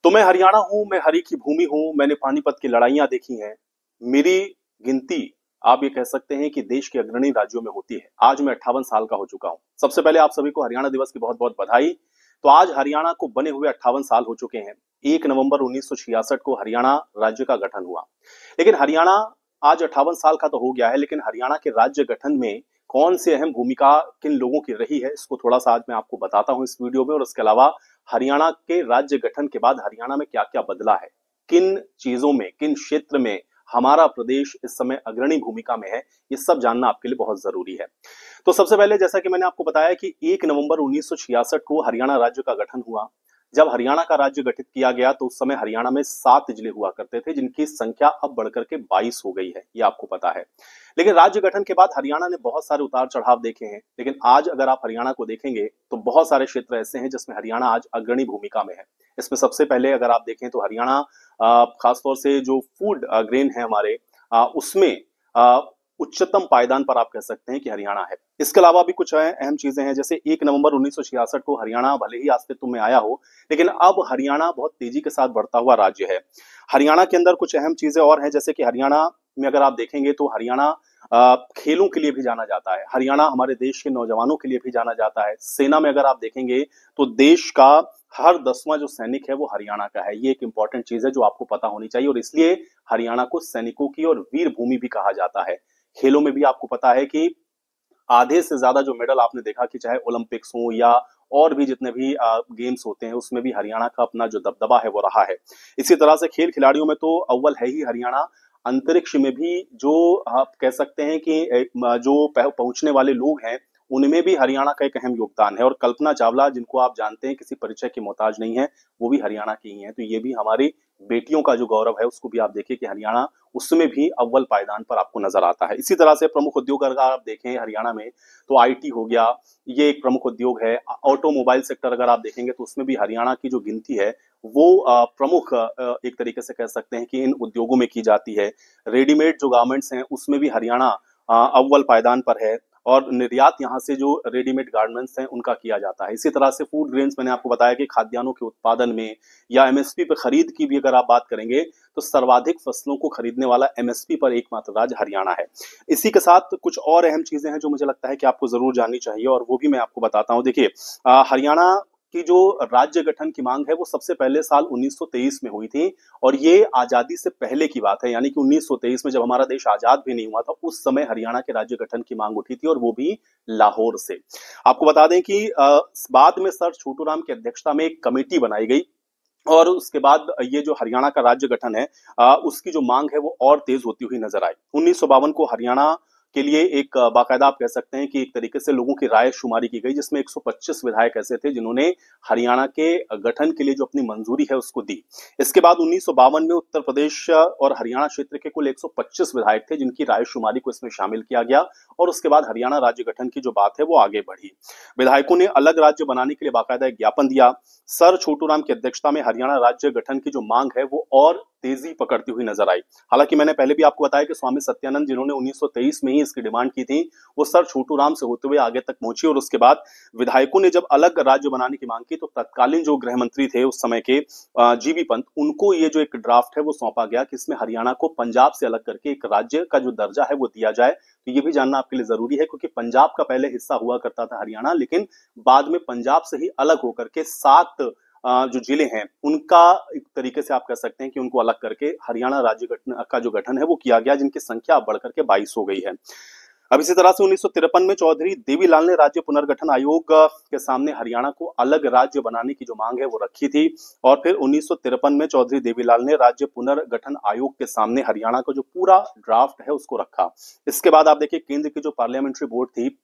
तो मैं हरियाणा हूं, मैं हरि की भूमि हूं, मैंने पानीपत की लड़ाइयां देखी हैं। मेरी गिनती आप ये कह सकते हैं कि देश के अग्रणी राज्यों में होती है। आज मैं 58 साल का हो चुका हूं। सबसे पहले आप सभी को हरियाणा दिवस की बहुत बहुत बधाई। तो आज हरियाणा को बने हुए 58 साल हो चुके हैं। 1 नवंबर 1966 को हरियाणा राज्य का गठन हुआ। लेकिन हरियाणा आज 58 साल का तो हो गया है, लेकिन हरियाणा के राज्य गठन में कौन सी अहम भूमिका किन लोगों की रही है, इसको थोड़ा सा आज मैं आपको बताता हूं इस वीडियो में। और इसके अलावा हरियाणा के राज्य गठन के बाद हरियाणा में क्या क्या बदला है, किन चीजों में, किन क्षेत्र में हमारा प्रदेश इस समय अग्रणी भूमिका में है, ये सब जानना आपके लिए बहुत जरूरी है। तो सबसे पहले जैसा कि मैंने आपको बताया कि 1 नवंबर 1966 को हरियाणा राज्य का गठन हुआ। जब हरियाणा का राज्य गठित किया गया तो उस समय हरियाणा में 7 जिले हुआ करते थे, जिनकी संख्या अब बढ़कर के 22 हो गई है, ये आपको पता है। लेकिन राज्य गठन के बाद हरियाणा ने बहुत सारे उतार चढ़ाव देखे हैं। लेकिन आज अगर आप हरियाणा को देखेंगे तो बहुत सारे क्षेत्र ऐसे हैं जिसमें हरियाणा आज अग्रणी भूमिका में है। इसमें सबसे पहले अगर आप देखें तो हरियाणा खासतौर से जो फूड ग्रेन है हमारे, उसमें उच्चतम पायदान पर आप कह सकते हैं कि हरियाणा है। इसके अलावा भी कुछ अहम चीजें हैं, जैसे 1 नवंबर 1966 को हरियाणा भले ही अस्तित्व में आया हो, लेकिन अब हरियाणा बहुत तेजी के साथ बढ़ता हुआ राज्य है। हरियाणा के अंदर कुछ अहम चीजें और हैं, जैसे कि हरियाणा में अगर आप देखेंगे तो हरियाणा खेलों के लिए भी जाना जाता है। हरियाणा हमारे देश के नौजवानों के लिए भी जाना जाता है। सेना में अगर आप देखेंगे तो देश का हर 10वां जो सैनिक है वो हरियाणा का है। ये एक इंपॉर्टेंट चीज है जो आपको पता होनी चाहिए, और इसलिए हरियाणा को सैनिकों की और वीर भूमि भी कहा जाता है। खेलों में भी आपको पता है कि आधे से ज्यादा जो मेडल आपने देखा कि चाहे ओलंपिक्स हो या और भी जितने भी गेम्स होते हैं, उसमें भी हरियाणा का अपना जो दबदबा है वो रहा है। इसी तरह से खेल खिलाड़ियों में तो अव्वल है ही हरियाणा। अंतरिक्ष में भी जो आप कह सकते हैं कि जो पहुंचने वाले लोग हैं, उनमें भी हरियाणा का एक अहम योगदान है। और कल्पना चावला, जिनको आप जानते हैं, किसी परिचय की मोहताज नहीं है, वो भी हरियाणा की ही है। तो ये भी हमारी बेटियों का जो गौरव है उसको भी आप देखिए कि हरियाणा उसमें भी अव्वल पायदान पर आपको नजर आता है। इसी तरह से प्रमुख उद्योग अगर आप देखें हरियाणा में तो आईटी हो गया, ये एक प्रमुख उद्योग है। ऑटोमोबाइल सेक्टर अगर आप देखेंगे तो उसमें भी हरियाणा की जो गिनती है वो प्रमुख एक तरीके से कह सकते हैं कि इन उद्योगों में की जाती है। रेडीमेड जो गारमेंट्स हैं उसमें भी हरियाणा अव्वल पायदान पर है, और निर्यात यहाँ से जो रेडीमेड गारमेंट्स हैं उनका किया जाता है। इसी तरह से फूड ग्रेन्स, मैंने आपको बताया कि खाद्यान्नों के उत्पादन में या एमएसपी पर खरीद की भी अगर आप बात करेंगे तो सर्वाधिक फसलों को खरीदने वाला एमएसपी पर एकमात्र राज्य हरियाणा है। इसी के साथ कुछ और अहम चीजें हैं जो मुझे लगता है कि आपको जरूर जाननी चाहिए, और वो भी मैं आपको बताता हूँ। देखिए, हरियाणा की जो राज्य गठन की मांग है वो सबसे पहले साल 1923 में हुई थी, और ये आजादी से पहले की बात है। यानी कि 1923 में जब हमारा देश आजाद भी नहीं हुआ था, उस समय हरियाणा के राज्य गठन की मांग उठी थी, और वो भी लाहौर से। आपको बता दें कि बाद में सर छोटूराम की अध्यक्षता में एक कमेटी बनाई गई, और उसके बाद ये जो हरियाणा का राज्य गठन है उसकी जो मांग है वो और तेज होती हुई नजर आई। 1952 को हरियाणा के लिए एक बाकायदा आप कह सकते हैं कि एक तरीके से लोगों की राय शुमारी की गई, जिसमें 125 विधायक ऐसे थे जिन्होंने हरियाणा के गठन के लिए जो अपनी मंजूरी है उसको दी। इसके बाद 1952 में उत्तर प्रदेश और हरियाणा क्षेत्र के कुल 125 विधायक थे जिनकी राय शुमारी को इसमें शामिल किया गया, और उसके बाद हरियाणा राज्य गठन की जो बात है वो आगे बढ़ी। विधायकों ने अलग राज्य बनाने के लिए बाकायदा एक ज्ञापन दिया। सर छोटूराम की अध्यक्षता में हरियाणा राज्य गठन की जो मांग है वो और तेजी पकड़ती हुई नजर आई। हालांकि मैंने पहले भी आपको बताया कि स्वामी सत्यानंद, जिन्होंने 1923 में ही इसकी डिमांड की थी, वो सर छोटूराम से होते हुए आगे तक पहुंची, और उसके बाद विधायकों ने जब अलग राज्य बनाने की मांग की तो तत्कालीन जो गृह मंत्री थे उस समय के जीबी पंत, उनको ये जो एक ड्राफ्ट है वो सौंपा गया कि इसमें हरियाणा को पंजाब से अलग करके एक राज्य का जो दर्जा है वो दिया जाए। तो ये भी जानना आपके लिए जरूरी है, क्योंकि पंजाब का पहले हिस्सा हुआ करता था हरियाणा, लेकिन बाद में पंजाब से ही अलग होकर के 7 जो जिले हैं उनका एक तरीके से आप कह सकते हैं कि उनको अलग करके हरियाणा राज्य गठन का जो गठन है वो किया गया, जिनकी संख्या बढ़कर के 22 हो गई है। अब इसी तरह से 1953 में चौधरी देवीलाल ने राज्य पुनर्गठन आयोग के सामने हरियाणा को अलग राज्य बनाने की जो मांग है वो रखी थी, और फिर 1953 में चौधरी देवीलाल ने राज्य पुनर्गठन आयोग के सामने हरियाणा का जो पूरा ड्राफ्ट है उसको रखा। इसके बाद आप देखिए, केंद्र की जो पार्लियामेंट्री बोर्ड थी,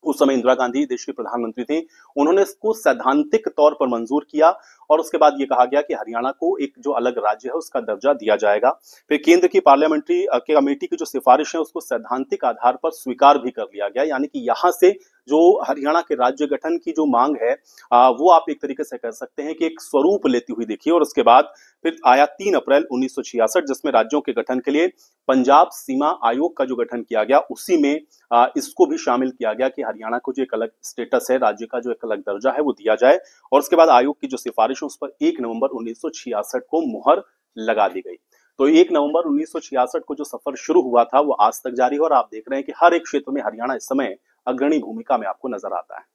उस समय इंदिरा गांधी देश की प्रधानमंत्री थी, उन्होंने इसको सैद्धांतिक तौर पर मंजूर किया, और उसके बाद ये कहा गया कि हरियाणा को एक जो अलग राज्य है उसका दर्जा दिया जाएगा। फिर केंद्र की पार्लियामेंट्री कमेटी की जो सिफारिश है उसको सैद्धांतिक आधार पर स्वीकार भी कर लिया गया, यानी कि यहां से जो हरियाणा के राज्य गठन की जो मांग है वो आप एक तरीके से कह सकते हैं कि एक स्वरूप लेती हुई दिखी। और उसके बाद फिर आया 3 अप्रैल 1966, जिसमें राज्यों के गठन के लिए पंजाब सीमा आयोग का जो गठन किया गया, उसी में इसको भी शामिल किया गया कि हरियाणा को जो एक अलग स्टेटस है, राज्य का जो एक अलग दर्जा है, वो दिया जाए। और उसके बाद आयोग की जो सिफारिश है उस पर 1 नवंबर 1966 को मुहर लगा दी गई। तो 1 नवंबर 1966 को जो सफर शुरू हुआ था वो आज तक जारी है, और आप देख रहे हैं कि हर एक क्षेत्र में हरियाणा इस समय अग्रणी भूमिका में आपको नजर आता है।